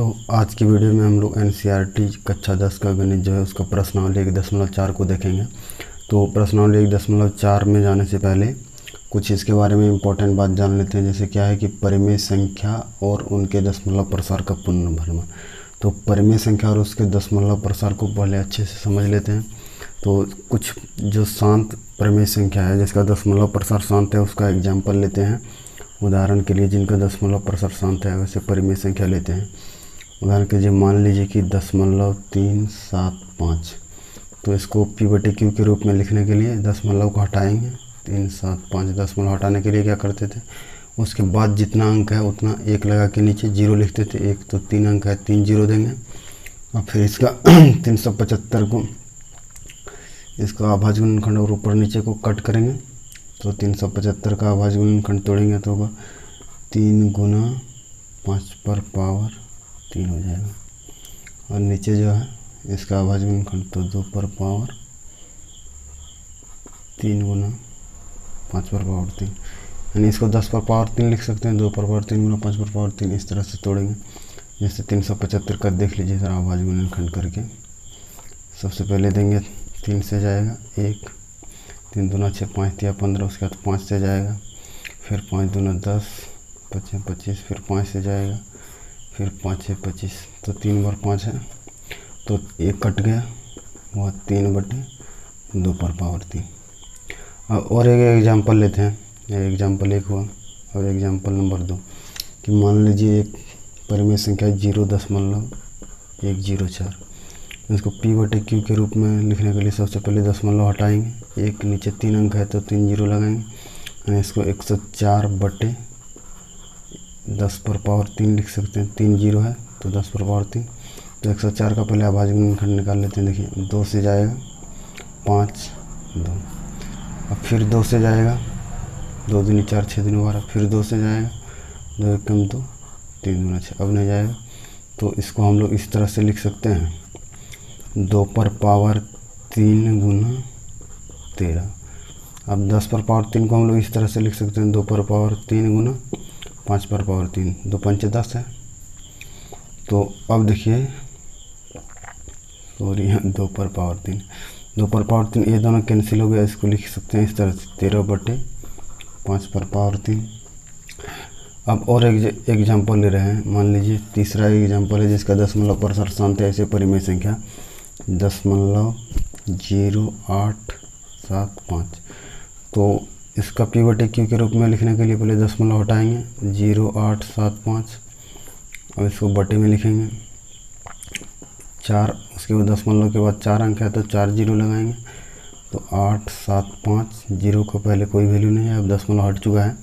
तो आज की वीडियो में हम लोग एनसीईआरटी कक्षा 10 का गणित जो है उसका प्रश्नावली 1.4 को देखेंगे। तो प्रश्नावली 1.4 में जाने से पहले कुछ इसके बारे में इम्पोर्टेंट बात जान लेते हैं। जैसे क्या है कि परिमेय संख्या और उनके दशमलव प्रसार का पुनर्भ्रमण। तो परिमेय संख्या और उसके दशमलव प्रसार को पहले अच्छे से समझ लेते हैं। तो कुछ जो शांत परिमेय संख्या है जिसका दशमलव प्रसार शांत है उसका एग्जाम्पल लेते हैं। उदाहरण के लिए जिनका दशमलव प्रसार शांत है वैसे परिमेय संख्या लेते हैं। उदाहरण के लिए मान लीजिए कि 0.375। तो इसको P/Q के रूप में लिखने के लिए दशमलव को हटाएंगे। 375 दशमलव हटाने के लिए क्या करते थे, उसके बाद जितना अंक है उतना एक लगा के नीचे जीरो लिखते थे। एक तो 3 अंक है, 3 जीरो देंगे। और फिर इसका 375 को इसका अभाज्य गुणनखंड और ऊपर नीचे को कट करेंगे। तो 375 का अभाज्य गुणनखंड तोड़ेंगे तो होगा 3 गुना 5/3 हो जाएगा। और नीचे जो है इसका अभाज्य गुणनखंड तो 2/3 गुना 5/3, यानी इसको 10/3 लिख सकते हैं। 2/3 गुना 5/3 इस तरह से तोड़ेंगे। जैसे 375 का देख लीजिए ज़रा अभाज्य गुणनखंड करके। सबसे पहले देंगे 3 से जाएगा 1, 3 दूना 6, 5 तिया 15, उसके बाद 5 से जाएगा, फिर 5 दूना 10, 5 25, फिर 5 से जाएगा, फिर 5 6 25। तो 3 बार 5 है तो 1 कट गया, वह 3/2/3। और एक एग्जाम्पल लेते हैं। एग्जाम्पल 1 हुआ और एग्जाम्पल नंबर 2 कि मान लीजिए एक परिमेय संख्या 0.104। इसको P/Q के रूप में लिखने के लिए सबसे पहले दशमलव हटाएंगे। एक नीचे 3 अंक है तो 3 जीरो लगाएंगे, यानी इसको 104/10/3 लिख सकते हैं। 3 जीरो है तो 10/3। तो 104 का पहले अभाज्य गुणनखंड निकाल लेते हैं। देखिए 2 से जाएगा 5 2, अब फिर 2 से जाएगा 2 दूनी 4 6 दूनी 12, फिर 2 से जाएगा 2 एकम 2, 3 दूना 6, अब नहीं जाएगा। तो इसको हम लोग इस तरह से लिख सकते हैं 2/3 गुना 13। अब 10/3 को हम लोग इस तरह से लिख सकते हैं 2/3 गुना 5/3, 2 पंचे 10 है। तो अब देखिए सॉरी 2/3 ये दोनों कैंसिल हो गया। इसको लिख सकते हैं इस तरह से 13/5/3। अब और एक एग्जाम्पल ले रहे हैं। मान लीजिए तीसरा एग्जाम्पल है जिसका दशमलव प्रसार शांत है। ऐसे परिमेय संख्या 0.0875। तो इसका P/Q के रूप में लिखने के लिए पहले दशमलव हटाएंगे 0.875। अब इसको बटे में लिखेंगे 4, उसके बाद दशमलव के बाद 4 अंक है तो 4 जीरो लगाएंगे। तो 875, जीरो को पहले कोई वैल्यू नहीं है, अब दशमलव हट चुका है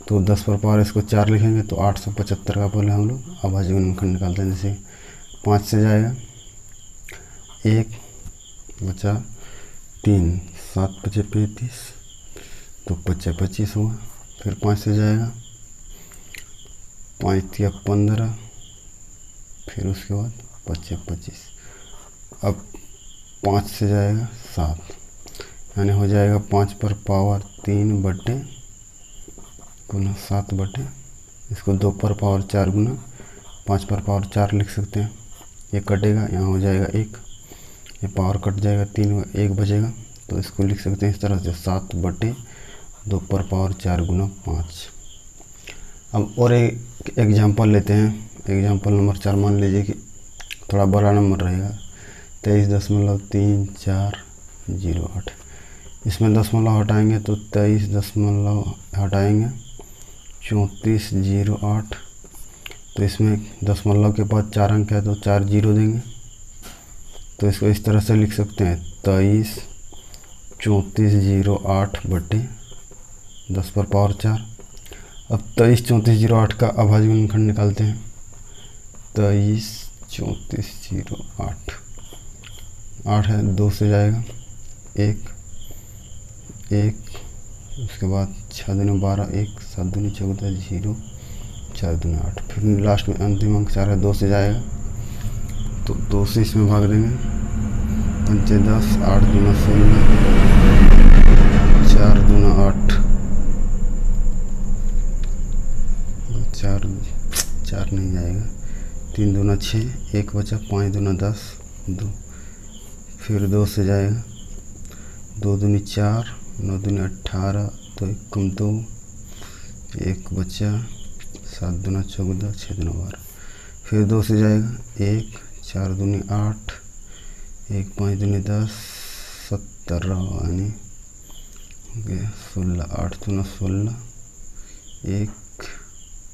तो 10/4 इसको 4 लिखेंगे। तो 875 का पहले हम लोग अभाज्य गुणनखंड निकालते हैं। जैसे 5 से जाएगा 1 बचा 3, 7 5 35, तो 25 25 हुआ। फिर 5 से जाएगा 5 तिया 15, फिर उसके बाद 25 25। अब 5 से जाएगा 7, यानी हो जाएगा 5/3 बटे गुना 7 बटे, इसको 2/4 गुना 5/4 लिख सकते हैं। ये कटेगा, यहाँ हो जाएगा 1, ये पावर कट जाएगा 3, 1 बचेगा। तो इसको लिख सकते हैं इस तरह से 7/2/4 गुना 5। अब और एक एग्जाम्पल लेते हैं। एग्जाम्पल नंबर 4 मान लीजिए कि थोड़ा बड़ा नंबर रहेगा 23.3408। इसमें दशमलव हटाएंगे तो 23 दशमलव हटाएंगे 3408। तो इसमें दशमलव के बाद 4 अंक है तो 4 जीरो देंगे। तो इसको इस तरह से लिख सकते हैं 23 3408 बटे 10/4। अब 23 3408 का अभाज्य गुणनखंड निकालते हैं। 23 3408, 8 है 2 से जाएगा 1 1, उसके बाद 6 दूनी 12, 1 7 दूनी 14, 0 4 दूनी 8, फिर लास्ट में अंतिम अंक 4 है 2 से जाएगा तो 2 से इसमें भाग देंगे 5 10, 8 दूना 16, 4 दूना 8, 4 नहीं जाएगा, 3 दूना 6, 1 बचा, 5 दूना 10, 2, फिर 2 से जाएगा, 2 दूनी 4, 9 दूनी 18, 2 कम 2, 1 बचा, 7 दूना 14, 6 दूना 12, फिर 2 से जाएगा, 1, 4 दूनी 8, 1 5 दूनी 10, 17 यानी 16, 8 दूना 16, 1,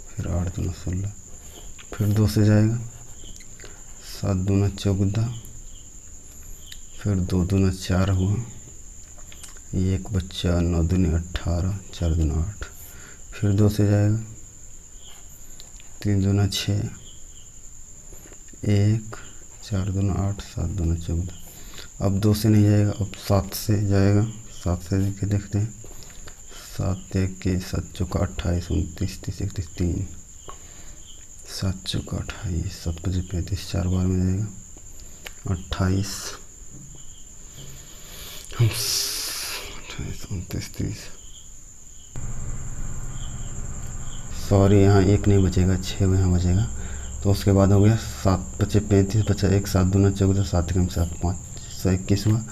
फिर 8 दूना 16, फिर 2 से जाएगा, 7 दूना 14, फिर 2 दूना 4 हुआ, 1 बच्चा, 9 दूनी 18, 4 दूना 8, फिर 2 से जाएगा, 3 दूना 6, 1, 4 दूना 8, 7 दूना 14, अब 2 से नहीं जाएगा, अब 7 से जाएगा, 7 से देखते हैं, 7 1 7 चौका 28, 29, 30, 31, 3, 7 चौका 28, 7 5 35, 4 बार में जाएगा, 28, 29, 30, सॉरी यहाँ 1 नहीं बचेगा, 6 यहाँ बचेगा, तो उसके बाद हो गया 7 5 35, बचा 1, 7 दूना 14, 7 कम 7 5, 121 हुआ।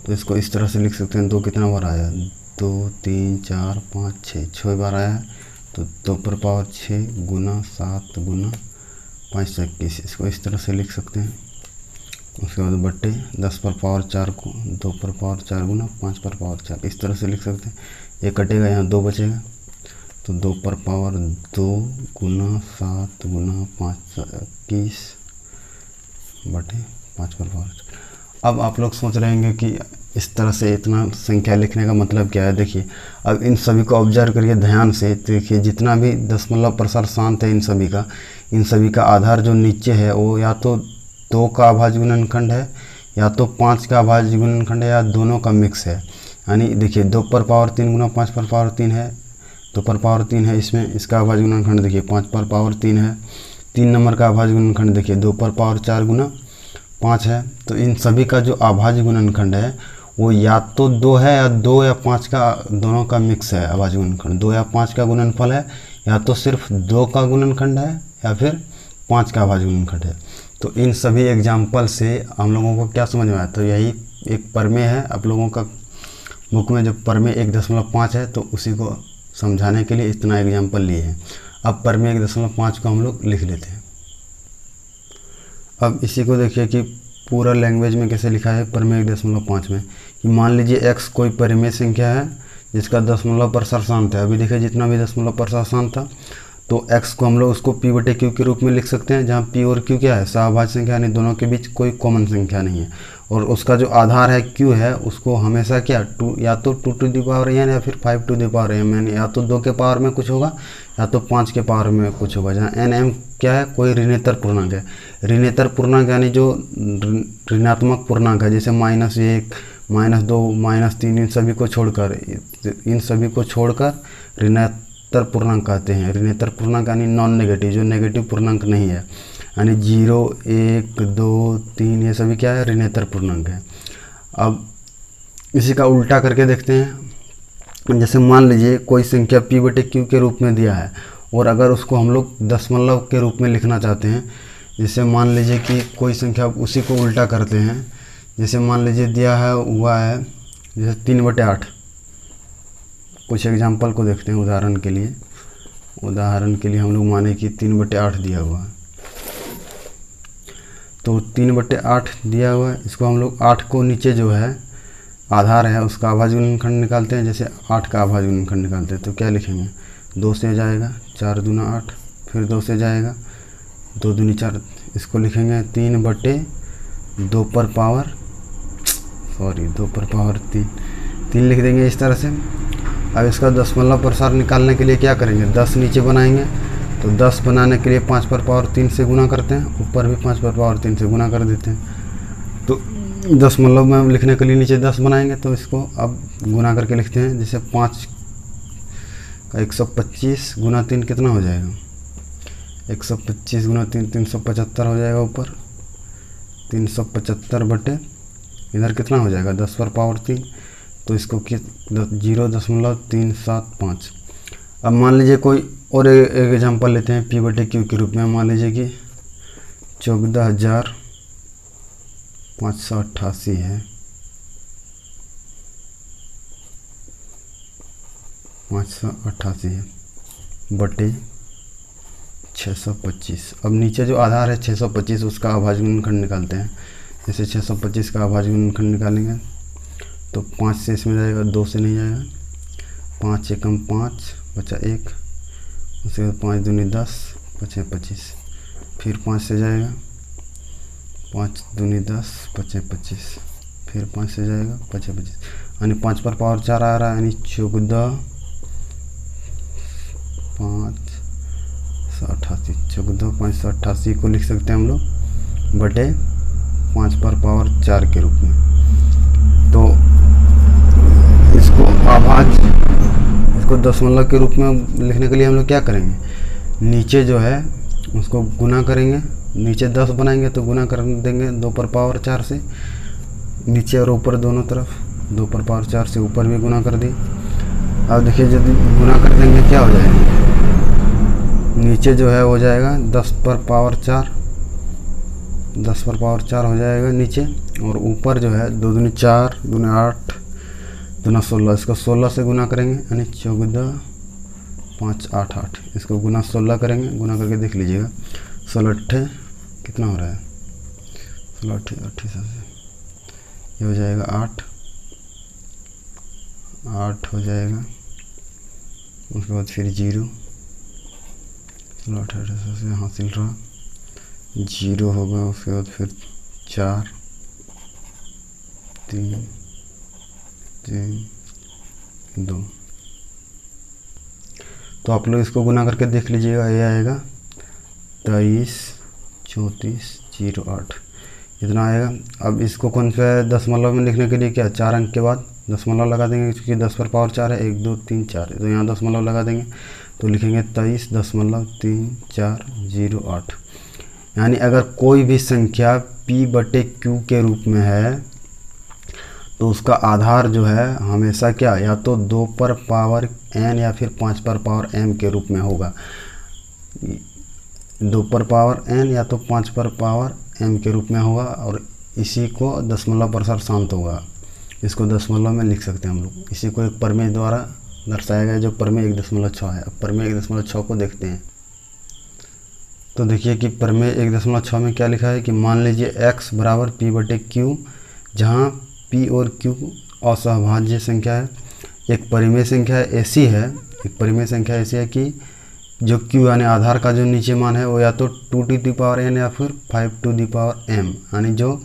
तो इसको इस तरह से लिख सकते हैं, 2 कितना बार आया, 2 3 4 5 6 बार आया है, तो 2 पर पावर 6 गुना 7 गुना 5 21, इसको इस तरह से लिख सकते हैं। उसके बाद बट्टे 10 पर पावर 4 को 2 पर पावर 4 गुना 5 पर पावर 4, इस तरह से लिख सकते हैं। ये कटेगा, यहाँ 2 बचेगा, तो 2 पर पावर 2 गुना 7 गुना 5 21 बटे 5 पर पावर 4। अब आप लोग सोच रहे होंगे कि इस तरह से इतना संख्या लिखने का मतलब क्या है। देखिए, अब इन सभी को ऑब्जर्व करिए ध्यान से। देखिए, जितना भी दशमलव प्रसार शांत है, इन सभी का आधार जो नीचे है वो या तो 2 का अभाज्य गुणनखंड है, या तो 5 का अभाज्य गुणनखंड है, या दोनों का मिक्स है। यानी देखिए 2 पर पावर 3 गुना 5 पर पावर 3 है, 2 पर पावर 3 है, इसमें इसका अभाज्य गुणनखंड देखिए 5 पर पावर 3 है। 3 नंबर का अभाज्य गुणनखंड देखिए 2 पर पावर 4 गुना 5 है। तो इन सभी का जो अभाज्य गुणनखंड है वो या तो 2 है, या 2 या 5 का दोनों का मिक्स है अभाज्य गुणनखंड। 2 या 5 का गुणनफल है, या तो सिर्फ 2 का गुणनखंड है, या फिर 5 का अभाज्य गुणनखंड है। तो इन सभी एग्जाम्पल से हम लोगों को क्या समझ में आया, तो यही एक प्रमेय है। आप लोगों का बुक में जो प्रमेय 1.5 है, तो उसी को समझाने के लिए इतना एग्जाम्पल लिए हैं। अब प्रमेय 1.5 को हम लोग लिख लेते हैं। अब इसी को देखिए कि पूरा लैंग्वेज में कैसे लिखा है प्रमेय 1.5 में, कि मान लीजिए x कोई परिमेय संख्या है जिसका दशमलव प्रसार शांत है। अभी देखिए जितना भी दशमलव प्रसार शांत था, तो x को हम लोग उसको p बटे q के रूप में लिख सकते हैं, जहाँ p और q क्या है, सहभाज्य संख्या, यानी दोनों के बीच कोई कॉमन संख्या नहीं है। और उसका जो आधार है q है, उसको हमेशा क्या या तो 2 टू द पावर n या फिर 5 टू द पावर m, यानी या तो 2 के पावर में कुछ होगा, या तो 5 के पावर में कुछ होगा। जहाँ n m क्या है, कोई ऋणेतर पूर्णांक है। ऋणेतर पूर्णांक यानी जो ऋणात्मक पूर्णांक है, जैसे -1 -2 -3, इन सभी को छोड़कर ऋणेतर पूर्णांक कहते हैं। ऋणेतर पूर्णांक यानी नॉन नेगेटिव, जो नेगेटिव पूर्णांक नहीं है, यानी 0 1 2 3 ये सभी क्या है, ऋणेतर पूर्णांक है। अब इसी का उल्टा करके देखते हैं। जैसे मान लीजिए कोई संख्या p बटे q के रूप में दिया है, और अगर उसको हम लोग दशमलव के रूप में लिखना चाहते हैं, जैसे मान लीजिए कि कोई संख्या, उसी को उल्टा करते हैं। जैसे मान लीजिए दिया है हुआ है जैसे 3/8। कुछ एग्जांपल को देखते हैं उदाहरण के लिए हम लोग माने कि 3/8 दिया हुआ है। तो 3/8 दिया हुआ है, इसको हम लोग 8 को नीचे जो है आधार है उसका अभाज्य गुणनखंड निकालते हैं। जैसे 8 का अभाज्य गुणनखंड निकालते हैं तो क्या लिखेंगे, 2 से जाएगा 4 दूना 8, फिर 2 से जाएगा 2 दूनी 4, इसको लिखेंगे 3/2 पर पावर 3 लिख देंगे इस तरह से। अब इसका दशमलव प्रसार निकालने के लिए क्या करेंगे, 10 नीचे बनाएंगे, तो 10 बनाने के लिए 5 पर पावर 3 से गुना करते हैं, ऊपर भी 5 पर पावर 3 से गुना कर देते हैं। तो दशमलव में लिखने के लिए नीचे 10 बनाएंगे, तो इसको अब गुना करके लिखते हैं। जैसे 5 का 125 गुना 3 कितना हो जाएगा, 125 गुना 3 375 हो जाएगा। ऊपर 375 बटे इधर कितना हो जाएगा, 10 पर पावर 3, तो इसको 0.375। अब मान लीजिए कोई और एक एग्जांपल लेते हैं p बटे q के रूप में। मान लीजिए कि 14,588 है, 588 है बटे 625। अब नीचे जो आधार है 625, उसका अभाज्य गुणनखंड निकालते हैं। जैसे 625 का अभाज्य गुणनखंड निकालेंगे तो 5 से इसमें जाएगा, 2 से नहीं जाएगा, 5 एकम 5 बचा 1, उसके बाद 5 दूनी 10 बचे 25, फिर 5 से जाएगा, 5 दूनी 10 बचे 25, फिर 5 से जाएगा बचे 25, यानी 5 पर पावर 4 आ रहा है, यानी 14,588 को लिख सकते हैं हम लोग बटे 5 पर पावर 4 के रूप में। तो इसको अभाज्य, इसको दशमलव के रूप में लिखने के लिए हम लोग क्या करेंगे, नीचे जो है उसको गुना करेंगे, नीचे 10 बनाएंगे तो गुना कर देंगे 2 पर पावर 4 से, नीचे और ऊपर दोनों तरफ 2 पर पावर 4 से ऊपर भी गुना कर दी। अब देखिए जब गुना कर देंगे क्या हो जाएगा, नीचे जो है हो जाएगा 10 पर पावर 4, 10 पर पावर 4 हो जाएगा नीचे, और ऊपर जो है 2 दूनी 4, दूनी 8, दूना 16, इसको 16 से गुना करेंगे यानी 14,588, इसको गुना 16 करेंगे, गुना करके देख लीजिएगा 16 अट्ठे कितना हो रहा है, 16 अट्ठे 28, ये हो जाएगा 8 हो जाएगा, उसके बाद फिर 0, 16 18 से हासिल रहा 0 होगा, उसके बाद फिर 4 3 2। तो आप लोग इसको गुना करके देख लीजिएगा, ये आएगा 23,34,08 इतना आएगा। अब इसको कौन सा दशमलव में लिखने के लिए क्या, 4 अंक के बाद दशमलव लगा देंगे, क्योंकि 10 पर पावर 4 है, 1 2 3 4, तो यहाँ दशमलव लगा देंगे तो लिखेंगे 23.3408। यानी अगर कोई भी संख्या p बटे q के रूप में है तो उसका आधार जो है हमेशा क्या, या तो 2 पर पावर n या फिर 5 पर पावर m के रूप में होगा। 2 पर पावर n या तो 5 पर पावर m के रूप में होगा, और इसी को दशमलव प्रसार होगा, इसको दशमलव में लिख सकते हैं हम लोग। इसी को एक प्रमेय द्वारा दर्शाया गया जो प्रमेय 1.6 है। अब प्रमेय 1.6 को देखते हैं। तो देखिए कि प्रमेय 1.6 में क्या लिखा है कि मान लीजिए x बराबर p बटे q, जहाँ p और q असहभाज्य संख्या है। एक परिमेय संख्या ऐसी है, एक परिमेय संख्या ऐसी है कि जो q यानी आधार का जो नीचे मान है वो या तो 2n या फिर 5m, यानी जो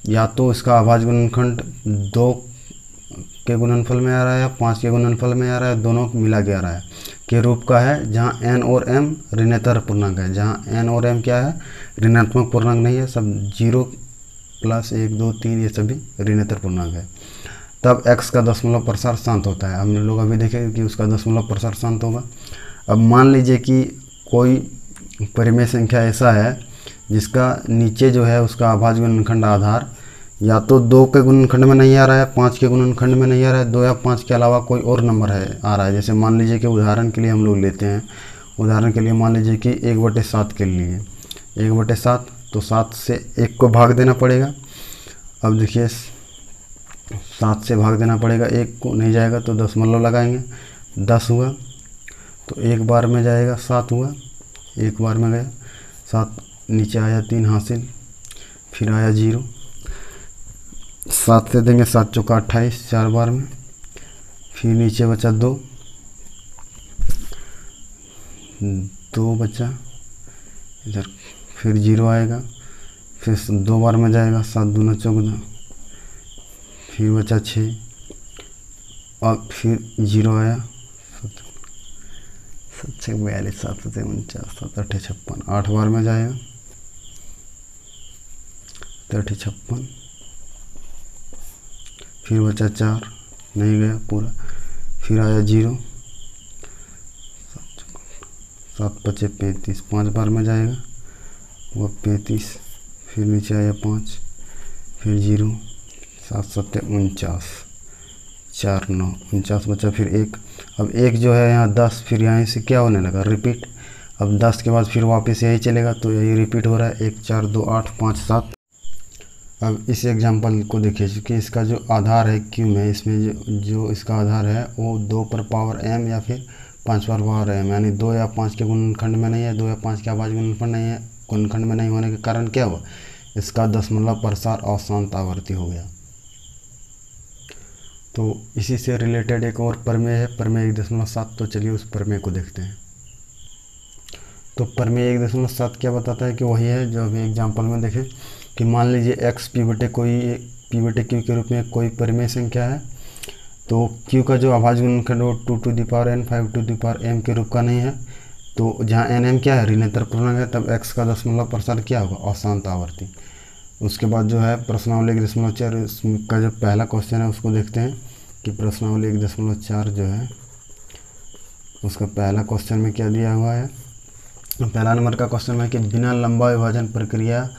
या तो इसका अभाज्य गुणनखंड 2 के गुणनफल में आ रहा है या 5 के गुणनफल में आ रहा है, दोनों मिला के आ रहा है के रूप का है, जहाँ n और m ऋणात्मक पूर्णांक है। जहाँ n और m क्या है, ऋणात्मक पूर्णांक नहीं है, सब 0 प्लस 1 2 3 ये सभी ऋणात्मक पूर्णांक है। तब x का दशमलव प्रसार शांत होता है। हम लोग अभी देखेंगे कि उसका दशमलव प्रसार शांत होगा। अब मान लीजिए कि कोई परिमेय संख्या ऐसा है जिसका नीचे जो है उसका अभाज्य गुणनखंड आधार या तो 2 के गुणनखंड में नहीं आ रहा है, 5 के गुणनखंड में नहीं आ रहा है, 2 या 5 के अलावा कोई और नंबर है आ रहा है। जैसे मान लीजिए कि उदाहरण के लिए हम लोग लेते हैं, उदाहरण के लिए मान लीजिए कि 1/7 के लिए 1/7, तो 7 से 1 को भाग देना पड़ेगा। अब देखिए 7 से भाग देना पड़ेगा, 1 को नहीं जाएगा तो दशमलव लगाएंगे, 10 हुआ तो एक बार में जाएगा, 7 हुआ, एक बार में गया 7, नीचे आया 3 हासिल, फिर आया 0, 7 से देंगे 7 चौका 28, 4 बार में, फिर नीचे बचा 2 बचा इधर, फिर 0 आएगा, फिर 2 बार में जाएगा, 7 दूना 14, फिर बचा 6, और फिर 0 आया, 7 6 42, 7 7 49, 7 8 56, 8 बार में जाएगा, 56, फिर बचा 4, नहीं गया पूरा, फिर आया 0, 7 5 35, 5 बार में जाएगा वो 35, फिर नीचे आया 5, फिर 0, 7 7 49, 4 9 49 बचा, फिर 1। अब 1 जो है यहाँ 10, फिर यहाँ से क्या होने लगा, रिपीट। अब 10 के बाद फिर वापस यही चलेगा, तो यही रिपीट हो रहा है, 1 4 2 8 5 7। अब इस एग्जांपल को देखिए, चूँकि इसका जो आधार है क्यू में, इसमें जो इसका आधार है वो 2 पर पावर m या फिर 5 पर पावर m, यानी 2 या 5 के गुणनखंड में नहीं है, 2 या 5 के अभाज्य गुणनखंड में नहीं होने के कारण क्या हुआ, इसका दशमलव प्रसार अशांत आवर्ती हो गया। तो इसी से रिलेटेड एक और प्रमेय है, प्रमेय 1.7। तो चलिए उस प्रमेय को देखते हैं। तो प्रमेय 1.7 क्या बताता है कि वही है जो अभी एग्जाम्पल में देखें कि मान लीजिए x p बटे क्यू के रूप में कोई परिमेय संख्या है, तो q का जो अभाज्य गुणनखंड वो 2 to the power n 5 to the power m के रूप का नहीं है। तो जहाँ n m क्या है, ऋणात्मक पूर्णांक है, तब x का दशमलव प्रसार क्या होगा, अशांत आवर्ती। उसके बाद जो है प्रश्नावली 1.4 का जो पहला क्वेश्चन है उसको देखते हैं कि प्रश्नावली 1.4 जो है उसका पहला क्वेश्चन में क्या दिया हुआ है। पहला नंबर का क्वेश्चन है कि बिना लंबा विभाजन प्रक्रिया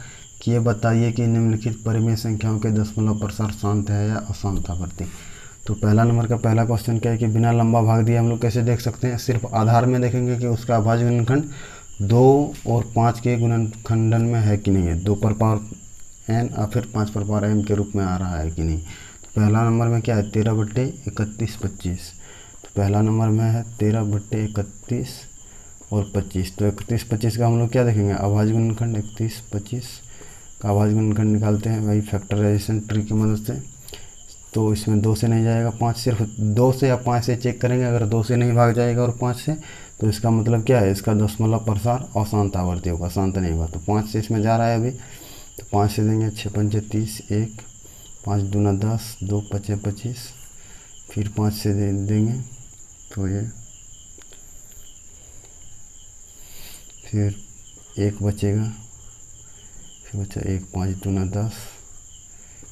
किए बताइए कि निम्नलिखित परिमेय संख्याओं के दशमलव प्रसार शांत है या अशांत आवर्ती। तो पहला नंबर का पहला क्वेश्चन क्या है कि बिना लंबा भाग दिया हम लोग कैसे देख सकते हैं, सिर्फ आधार में देखेंगे कि उसका अभाज्य गुणनखंड 2 और 5 के गुणनखंडन में है कि नहीं है, 2 पर पावर n और फिर 5 पर पावर m के रूप में आ रहा है कि नहीं। तो पहला नंबर में क्या है, 13 बट्टे 31 25। तो पहला नंबर में है 13 बट्टे 31 और 25। तो 31 25 का हम लोग क्या देखेंगे, अभाज्य गुणनखंड 31 25 का अभाज्य गुणनखंड निकालते हैं वही फैक्टराइजेशन ट्रिक की मदद से। तो इसमें 2 से नहीं जाएगा, 5 सिर्फ 2 से या 5 से चेक करेंगे, अगर 2 से नहीं भाग जाएगा और 5 से, तो इसका मतलब क्या है, इसका दशमलव प्रसार अशांत आवर्ती होगा, शांत नहीं होगा। तो 5 से इसमें जा रहा है अभी, तो 5 से देंगे 6 पंचे 30, 1 5 दूना 10, 2 पचे 25, फिर 5 से देंगे तो ये फिर 1 बचेगा, फिर बचा 1 5 दूना 10,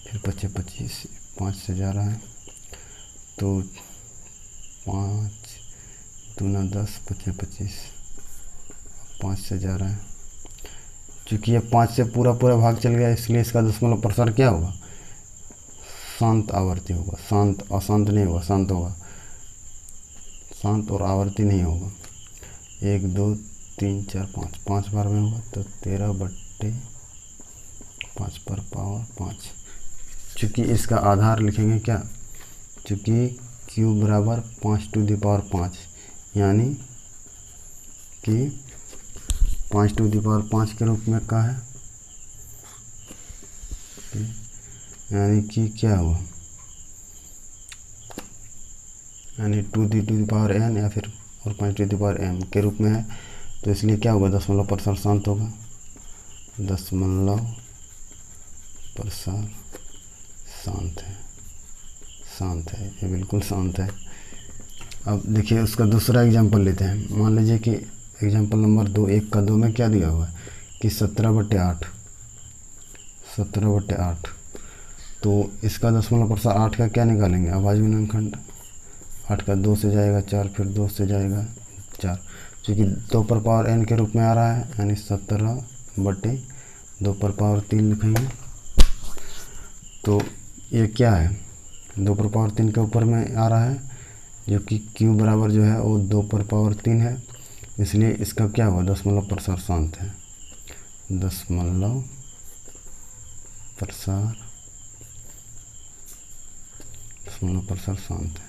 फिर पचे 25, 5 से जा रहा है तो 5 दूना 10 पचे 25, 5 से जा रहा है। चूँकि ये 5 से पूरा भाग चल गया, इसलिए इसका दशमलव प्रसार क्या होगा, शांत आवर्ती होगा, शांत अशांत नहीं होगा, शांत होगा, शांत और आवर्ती नहीं होगा। 1 2 3 4 5 5 बार में होगा, तो 13 बट्टे 5 पर पावर 5। चूँकि इसका आधार लिखेंगे क्या, चूँकि q बराबर 5 टू द पावर 5, यानी कि 5 टू द पावर 5 के रूप में का है, यानी कि क्या हुआ, यानी 2 टू द पावर n या फिर और 5 टू द पावर m के रूप में है। तो इसलिए क्या होगा, दशमलव प्रसार शांत होगा, दशमलव प्रसार शांत है, ये बिल्कुल शांत है। अब देखिए उसका दूसरा एग्जांपल लेते हैं। मान लीजिए कि एग्जांपल नंबर 2 1 का 2 में क्या दिया हुआ है कि 17 बट्टे 8। तो इसका दशमलव प्रसार 8 का क्या निकालेंगे, अभाज्य गुणनखंड। 8 का 2 से जाएगा 4, फिर 2 से जाएगा 4, क्योंकि 2 पर पावर n के रूप में आ रहा है, यानी 17 बट्टे 2 पर पावर 3 लिखेंगे। तो ये क्या है, 2 पर पावर 3 के ऊपर में आ रहा है, जो कि q बराबर जो है वो 2 पर पावर 3 है, इसलिए इसका क्या हुआ, दशमलव प्रसार शांत है, दशमलव प्रसार शांत है।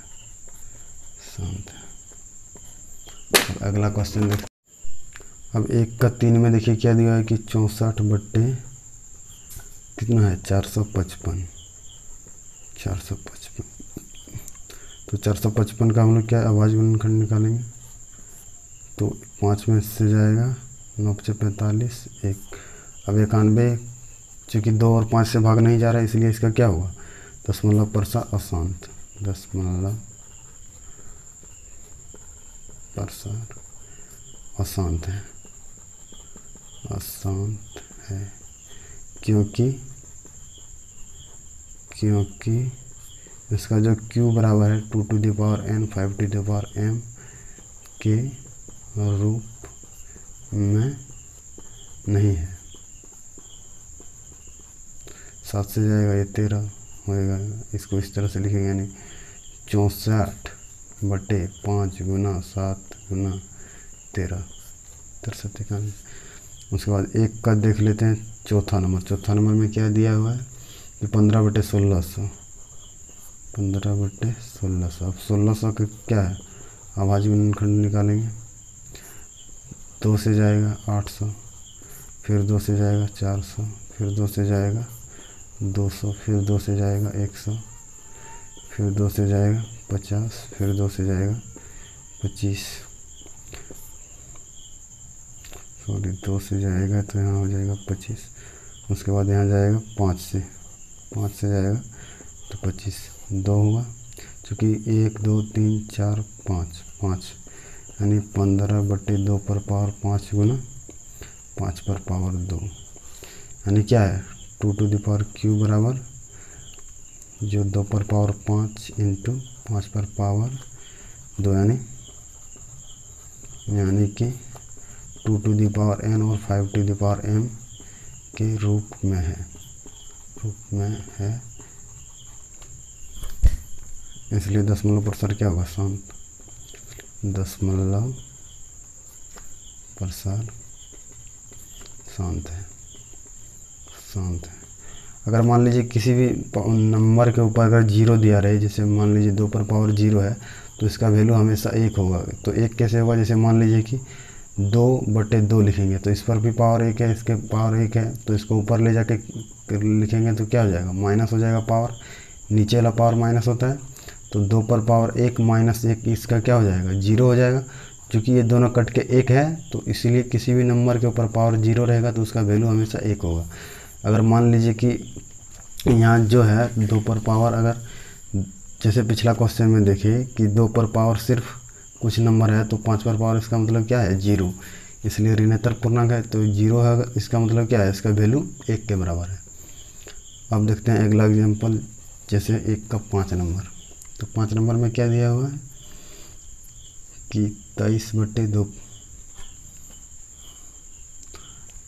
अब अगला क्वेश्चन देखते। अब 1 का 3 में देखिए क्या दिया है कि 64 बट्टे कितना है, 455। तो 455 का हम लोग क्या अभाज्य गुणनखंड निकालेंगे, तो 5 में से जाएगा 9 5 45 1। अब 91, चूँकि 2 और 5 से भाग नहीं जा रहा है, इसलिए इसका क्या हुआ, दशमलव प्रसार अशांत, दशमलव प्रसार अशांत है, क्योंकि इसका जो q बराबर है 2 to the power n 5 to the power m के रूप में नहीं है। 7 से जाएगा ये 13 होएगा, इसको इस तरह से लिखेंगे, यानी 64 बटे 5 गुना 7 गुना 13। 63 उसके बाद एक का देख लेते हैं चौथा नंबर। चौथा नंबर में क्या दिया हुआ है कि 15/1600, 15/1600। अब 1600 का क्या है, अभाज्य गुणनखंड निकालेंगे। 2 से जाएगा 800, फिर 2 से जाएगा 400, फिर 2 से जाएगा 200, फिर 2 से जाएगा 100, फिर 2 से जाएगा 50, फिर 2 से जाएगा 25, सॉरी 2 से जाएगा तो यहाँ हो जाएगा 25। उसके बाद यहाँ जाएगा 5 से जाएगा तो 25, 2 हुआ, चूँकि 1 2 3 4 5 यानी 15/2 पर पावर 5 गुना 5 पर पावर 2, यानी क्या है 2 टू द पावर क्यू बराबर जो 2 पर पावर 5 इंटू 5 पर पावर 2, यानी कि 2 टू द पावर n और 5 टू द पावर m के रूप में है। इसलिए दशमलव प्रसार क्या होगा, शांत। दशमलव प्रसार शांत है। अगर मान लीजिए किसी भी नंबर के ऊपर अगर 0 दिया रहे, जैसे मान लीजिए 2 पर पावर 0 है तो इसका वैल्यू हमेशा 1 होगा। तो 1 कैसे होगा, जैसे मान लीजिए कि 2/2 लिखेंगे तो इस पर भी पावर 1 है, इसके पावर 1 है, तो इसको ऊपर ले जाके लिखेंगे तो क्या हो जाएगा, माइनस हो जाएगा पावर, नीचे वाला पावर माइनस होता है। तो 2 पर पावर 1 माइनस 1 इसका क्या हो जाएगा, 0 हो जाएगा। क्योंकि ये दोनों कट के 1 है तो इसीलिए किसी भी नंबर के ऊपर पावर 0 रहेगा तो उसका वैल्यू हमेशा 1 होगा। अगर मान लीजिए कि यहाँ जो है 2 पर पावर, अगर जैसे पिछला क्वेश्चन में देखिए कि 2 पर पावर सिर्फ कुछ नंबर है तो 5 पर पावर इसका मतलब क्या है 0, इसलिए ऋणात्मक पूर्णांक है तो 0 है, इसका मतलब क्या है, इसका वैल्यू 1 के बराबर है। अब देखते हैं अगला एग्जांपल, जैसे 1 का 5 नंबर। तो 5 नंबर में क्या दिया हुआ है कि 23/2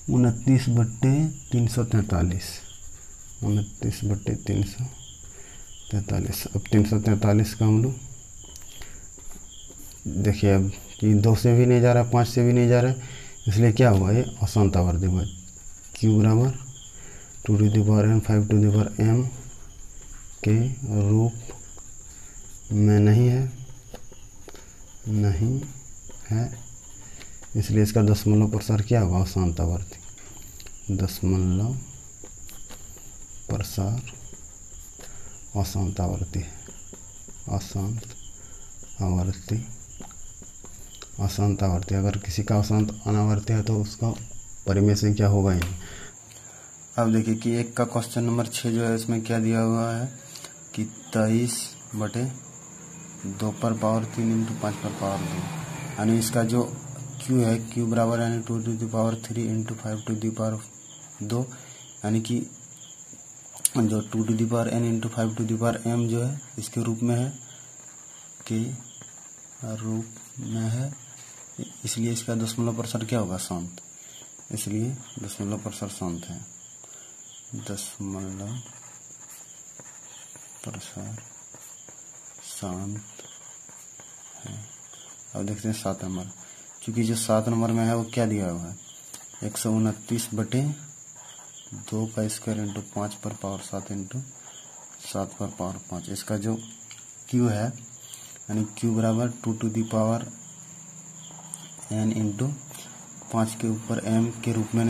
29/343, 29/343। अब 343 का हम लोग देखिए, अब कि 2 से भी नहीं जा रहा है, 5 से भी नहीं जा रहा है, इसलिए क्या हुआ, ये अशांत आवर्ती हुआ। क्यू बराबर 2 to the power n 5 to the power m के रूप में नहीं है, इसलिए इसका दशमलव प्रसार क्या होगा, अशांत आवर्ती। दशमलव प्रसार अशांत आवर्ती है, अशांत आवर्ती। अगर किसी का अशांत अनावर्ती है तो उसका परिमेय से क्या होगा ही नहीं। अब देखिए कि 1 का क्वेश्चन नंबर 6 जो है इसमें क्या दिया हुआ है कि 23/2 पर पावर 3 इंटू 5 पर पावर 2, यानी इसका जो क्यू है, क्यू बराबर यानी 2 to the power 3 into 5 to the power 2, यानी कि जो 2 to the power n into 5 to the power m जो है इसके रूप में है, इसलिए इसका दशमलव प्रसार क्या होगा, शांत। इसलिए दशमलव प्रसार शांत है, दशमलव प्रसार शांत है। अब देखते हैं 7 नंबर। क्योंकि जो 7 नंबर में है वो क्या दिया हुआ है, 129/2 का स्क्वायर इंटू 5 पर पावर 7 इंटू 7 पर पावर 5। इसका जो क्यू है यानी क्यू बराबर 2 to the power n into 5 के ऊपर m के रूप में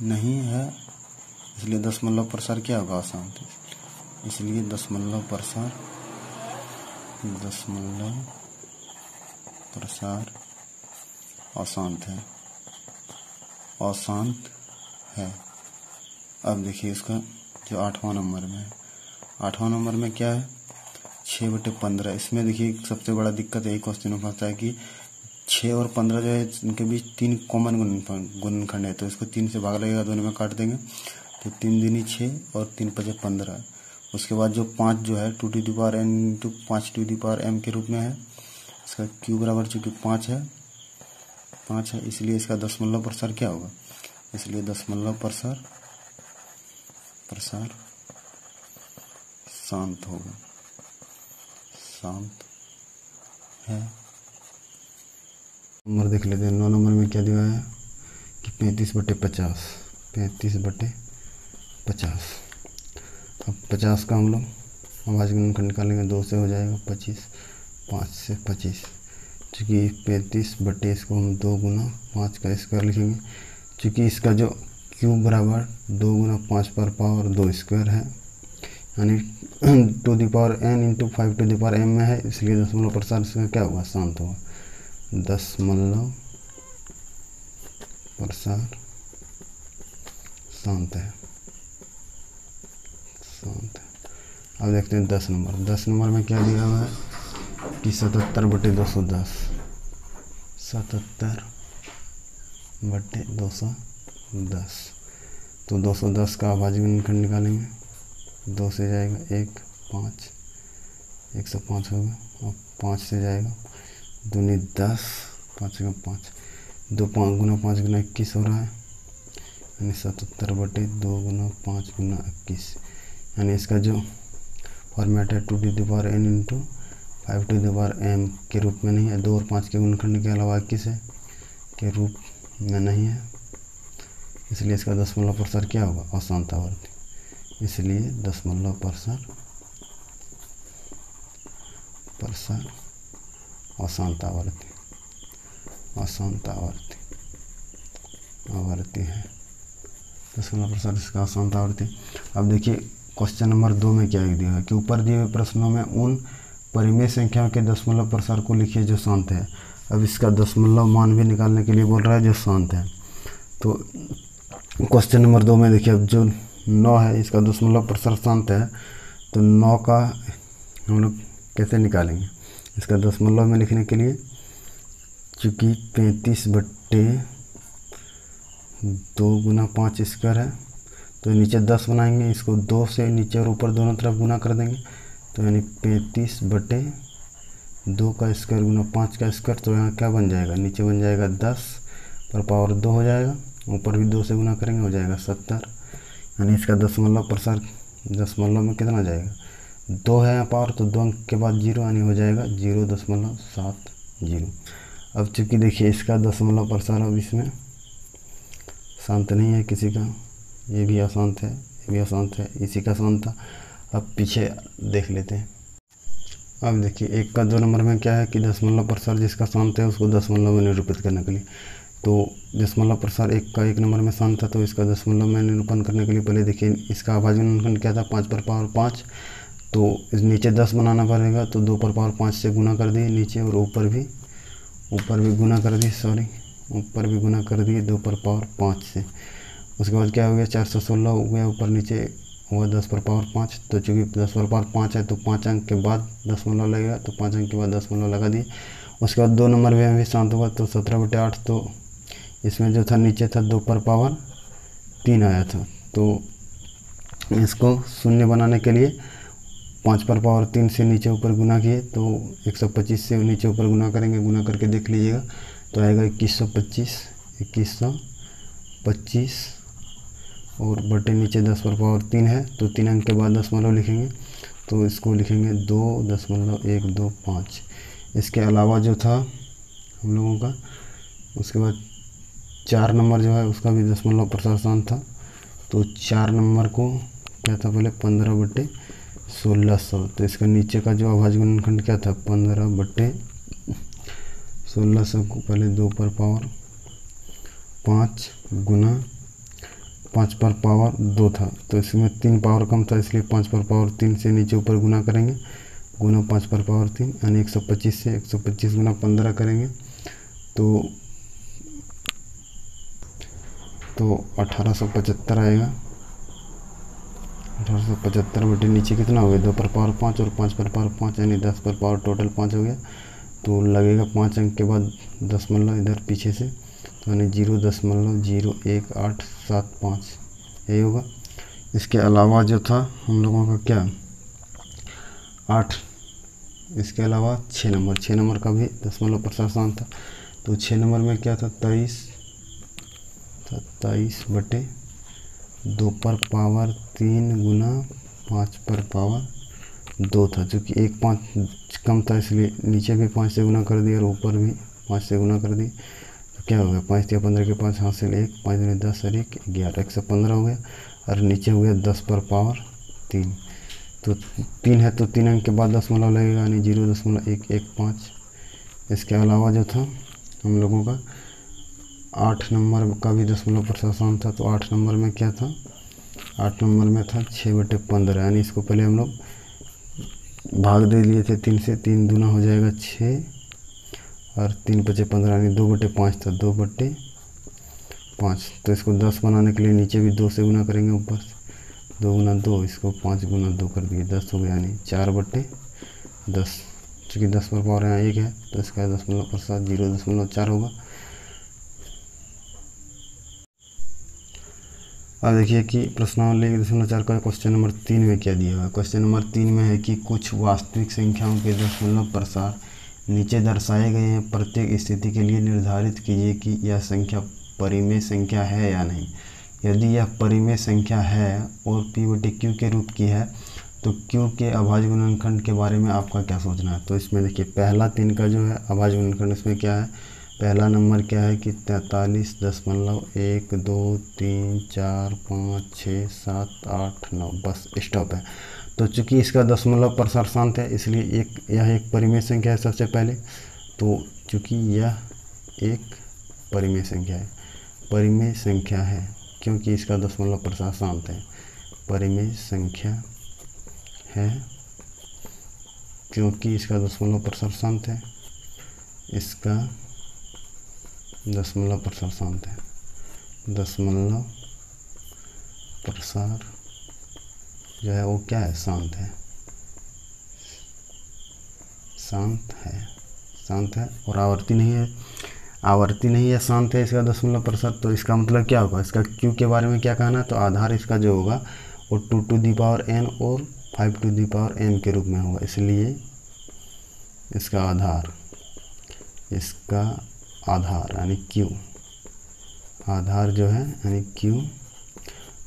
नहीं है, इसलिए दशमलव प्रसार क्या होगा, अशांत। इसलिए दशमलव प्रसार अशांत है। अब देखिए इसका जो 8वां नंबर में है, 8वां नंबर में क्या है 6/15। इसमें देखिए सबसे बड़ा दिक्कत यही क्वेश्चन में फंसता है कि 6 और 15 जो है इनके बीच 3 कॉमन गुणनखंड है, तो इसको 3 से भाग लगेगा, दोनों में काट देंगे तो 3 दूनी 6 और 3 × 15। उसके बाद जो 5 जो है 2 to the power n into 5 to the power m के रूप में है। इसका क्यू बराबर चूँकि 5 है, इसलिए इसका दशमलव प्रसार क्या होगा, इसलिए दशमलव प्रसार शांत होगा, शांत है। नंबर देख लेते हैं। 9 नंबर में क्या दिया है कि 35/50, 35/50। अब 50 का हम लोग अभाज्य गुणनखंड निकालेंगे, 2 से हो जाएगा 25, 5 से 25। चूँकि 35 इसको हम 2 गुना 5 का स्क्वायर लिखेंगे, चूँकि इसका जो क्यूब बराबर 2 गुना 5 पर पावर 2 स्क्वायर है, यानी to the power n into 5 to the power m में है, इसलिए दशमलव प्रसार इसका क्या होगा, शांत होगा। दशमलव प्रसार शांत है, शांत है। अब देखते हैं 10 नंबर। 10 नंबर में क्या दिया हुआ है कि 77/210, 77/210। तो 210 का अभाज्य गुणनखंड निकालेंगे, 2 से जाएगा 1, 5, 105 होगा, और 5 से जाएगा 2 × 10, 5 × 5, 2 5 गुना 5 गुना 21 हो रहा है, यानी 77/2 गुना 5 गुना 21। यानी इसका जो फॉर्मेट है 2 to the power n into 5 to the power m के रूप में नहीं है, 2 और 5 के गुणनखंड के अलावा 21 है के रूप में नहीं है, इसलिए इसका दशमलव प्रसार क्या होगा, अशांत आवर्ती। इसलिए दशमलव प्रसार अशांत आवर्ती, अशांत आवर्ती है। दशमलव प्रसार इसका अशांत आवर्ती। अब देखिए क्वेश्चन नंबर 2 में क्या दिया है कि ऊपर दिए हुए प्रश्नों में उन परिमेय संख्याओं के दशमलव प्रसार को लिखिए जो शांत है। अब इसका दशमलव मान भी निकालने के लिए बोल रहा है जो शांत है। तो क्वेश्चन नंबर 2 में देखिए, अब जो 9 है इसका दशमलव प्रसार शांत है, तो 9 का हम लोग कैसे निकालेंगे। इसका दशमलव में लिखने के लिए चूँकि 35/2 गुना 5 स्क्वायर है, तो नीचे 10 बनाएंगे, इसको 2 से नीचे और ऊपर दोनों तरफ गुना कर देंगे, तो यानी 35/2 का स्क्वायर गुना 5 का स्क्वायर। तो यहाँ क्या बन जाएगा, नीचे बन जाएगा 10 पर पावर 2 हो जाएगा, ऊपर भी 2 से गुना करेंगे, हो जाएगा 70। यानी इसका दशमलव प्रसार दशमलव में कितना जाएगा, 2 है यहाँ पावर, तो 2 अंक के बाद 0, यानी हो जाएगा 0.70। अब चूँकि देखिए इसका दशमलव प्रसार अब इसमें शांत नहीं है किसी का, ये भी अशांत है, ये भी अशांत है, इसी का शांत था। अब पीछे देख लेते हैं। अब देखिए 1 का 2 नंबर में क्या है कि दशमलव प्रसार जिसका शांत है उसको दशमलव में निरूपित करने के लिए, तो दशमलव प्रसार 1 का 1 नंबर में शांत था, तो इसका दशमलव में निरूपण करने के लिए पहले देखिए इसका अभाज्य गुणनखंड क्या था, 5 पर पावर 5। तो इस नीचे 10 बनाना पड़ेगा, तो 2 पर पावर 5 से गुना कर दिए नीचे, और ऊपर भी गुना कर दिए, ऊपर भी गुना कर दिए 2 पर पावर 5 से। उसके बाद क्या हो गया, 416 हो गया, ऊपर नीचे हुआ 10 पर पावर 5। तो चूँकि 10 पर पावर 5 है तो 5 अंक के बाद दशमलव लगेगा, तो 5 अंक के बाद दशमलव लगा दिए। उसके बाद 2 नंबर में भी शांत होगा, तो 17/8। तो इसमें जो था नीचे था 2 पर पावर 3 आया था, तो इसको शून्य बनाने के लिए 5 पर पावर 3 से नीचे ऊपर गुना किए, तो 125 से नीचे ऊपर गुना करेंगे, गुना करके देख लीजिएगा तो आएगा 2125 और बटे नीचे 10 पर पावर 3 है, तो 3 अंक के बाद दशमलव लिखेंगे, तो इसको लिखेंगे 2.125। इसके अलावा जो था हम लोगों का, उसके बाद 4 नंबर जो है उसका भी दशमलव प्रसार शांत था। तो 4 नंबर को क्या था पहले 15/1600, तो इसका नीचे का जो अभाज्य गुणनखंड क्या था 15/1600 को पहले 2 पर पावर 5 गुना 5 पर पावर 2 था, तो इसमें 3 पावर कम था, इसलिए 5 पर पावर 3 से नीचे ऊपर गुना करेंगे, गुना 5 पर पावर 3, यानी 125 से 125 गुना 15 करेंगे, तो 1875 आएगा। 1875 बटे नीचे कितना हो गया, 2 पर पावर 5 और 5 पर पावर 5, यानी 10 पर पावर टोटल 5 हो गया। तो लगेगा 5 अंक के बाद दशमलव इधर पीछे से, तो यानी 0.01875 यही होगा। इसके अलावा जो था हम लोगों का क्या 8, इसके अलावा 6 नंबर का भी दशमलव प्रसार शांत था। तो 6 नंबर में क्या था 27/2 पर पावर 3 गुना 5 पर पावर 2 था, चूँकि 1 5 कम था इसलिए नीचे भी 5 से गुना कर दिया और ऊपर भी 5 से गुना कर दी। तो क्या हो गया, 5 या 15 के 5 हासिल 1, 5 में 10 और 1 11, 115 हो गया। और नीचे हो गया 10 पर पावर 3। तो 3 है तो 3 अंक के बाद दशमलव लगेगा, यानी 0.115। इसके अलावा जो था हम लोगों का 8 नंबर का भी दशमलव प्रसार आसान था। तो 8 नंबर में क्या था, 8 नंबर में था 6/15, यानी इसको पहले हम लोग भाग दे लिए थे 3 से। 3 दूना हो जाएगा 6 और 3 × 15 यानी 2/5 था, 2/5। तो इसको 10 बनाने के लिए नीचे भी 2 से गुना करेंगे, ऊपर 2 × 2, इसको 5 × 2 कर दिए, 10 हो गया, यानी 4/10। चूँकि 10 पर पावर यहाँ 1 है तो इसका दशमलव प्रसार 0.4 होगा। अब देखिए कि प्रश्नावली 1.4 का क्वेश्चन नंबर 3 में क्या दिया हुआ है। क्वेश्चन नंबर 3 में है कि कुछ वास्तविक संख्याओं के दशमलव प्रसार नीचे दर्शाए गए हैं, प्रत्येक स्थिति के लिए निर्धारित कीजिए कि यह संख्या परिमेय संख्या है या नहीं। यदि यह परिमेय संख्या है और P/Q के रूप की है तो Q के अभाज्य गुणनखंड के बारे में आपका क्या सोचना है। तो इसमें देखिए पहला 3 का जो है अभाज्य गुणनखंड, इसमें क्या है, पहला नंबर क्या है कि 43.1 2 3 4 5 6 7 8 9, बस स्टॉप है। तो चूँकि इसका दशमलव प्रसार शांत है इसलिए यह एक परिमेय संख्या है सबसे पहले। तो चूँकि यह एक परिमेय संख्या है, परिमेय संख्या है क्योंकि इसका दशमलव प्रसार शांत है। परिमेय संख्या है क्योंकि इसका दशमलव प्रसार शांत है, इसका दशमलव प्रसार शांत है, दशमलव प्रसार जो है वो क्या है, शांत है, शांत है, शांत है और आवर्ती नहीं है, आवर्ती नहीं है, शांत है इसका दशमलव प्रसार। तो इसका मतलब क्या होगा, इसका Q के बारे में क्या कहना है, तो आधार इसका जो होगा वो 2n और 5n के रूप में होगा, इसलिए इसका आधार यानी Q, आधार जो है यानी Q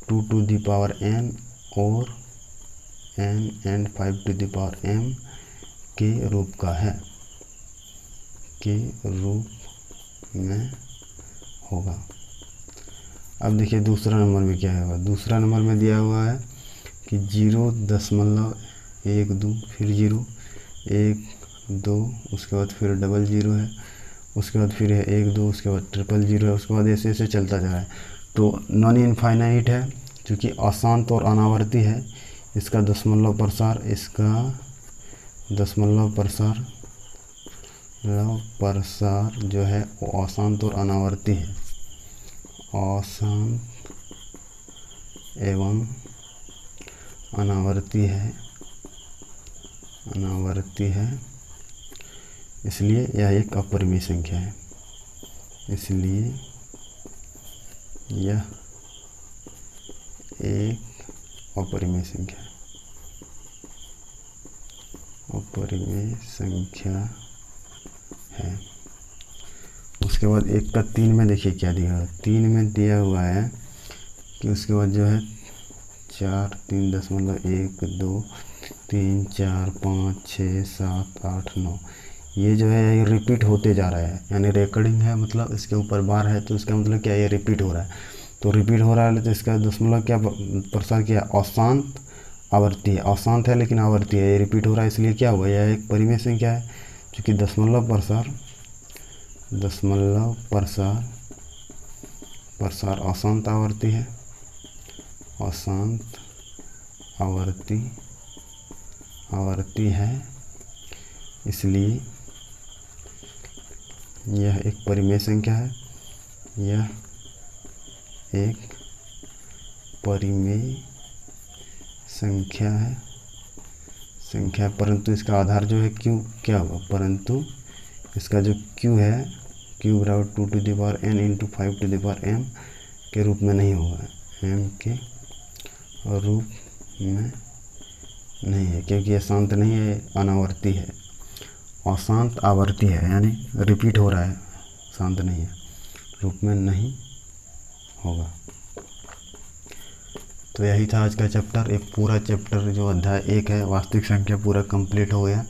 2n और n and 5m के रूप का है, के रूप में होगा। अब देखिए दूसरा नंबर में क्या होगा। दूसरा नंबर में दिया हुआ है कि 0.12, फिर 0 1 2, उसके बाद फिर 00 है, उसके बाद फिर है 1 2, उसके बाद 000 है, उसके बाद ऐसे ऐसे चलता जा रहा है। तो नॉन इनफाइनाइट है क्योंकि अशांत और अनावर्ती है। इसका दशमलव प्रसार, इसका दशमलव प्रसार जो है वो अशांत और अनावर्ती है, अशांत एवं अनावर्ती है, इसलिए यह एक अपरिमेय संख्या है, इसलिए यह एक अपरिमेय संख्या है, अपरिमेय संख्या है। उसके बाद 1 का 3 में देखिए क्या दिया है। 3 में दिया हुआ है कि उसके बाद जो है 4 3.1 2 3 4 5 6 7 8 9, ये जो है ये रिपीट होते जा रहा है, यानी रिकॉर्डिंग है, मतलब इसके ऊपर बार है तो इसका मतलब क्या, ये रिपीट हो रहा है। तो रिपीट हो रहा है तो इसका दशमलव क्या प्रसार किया, अशांत आवर्ती है, अशांत है लेकिन आवर्ती है, ये रिपीट हो रहा है, इसलिए क्या हुआ, यह एक परिमेय संख्या है। क्योंकि दशमलव प्रसार अशांत आवर्ती है, अशांत आवर्ती है, इसलिए यह एक परिमेय संख्या है, यह एक परिमेय संख्या है, परंतु इसका आधार जो है Q क्या होगा, परंतु इसका जो Q है Q बराबर 2n इंटू 5m के रूप में नहीं होगा, m के रूप में नहीं है, क्योंकि यह शांत नहीं है, अनावर्ती है, अशांत आवर्ती है, यानी रिपीट हो रहा है, शांत नहीं है, रूप में नहीं होगा। तो यही था आज का चैप्टर। एक पूरा चैप्टर जो अध्याय 1 है वास्तविक संख्या पूरा कंप्लीट हो गया।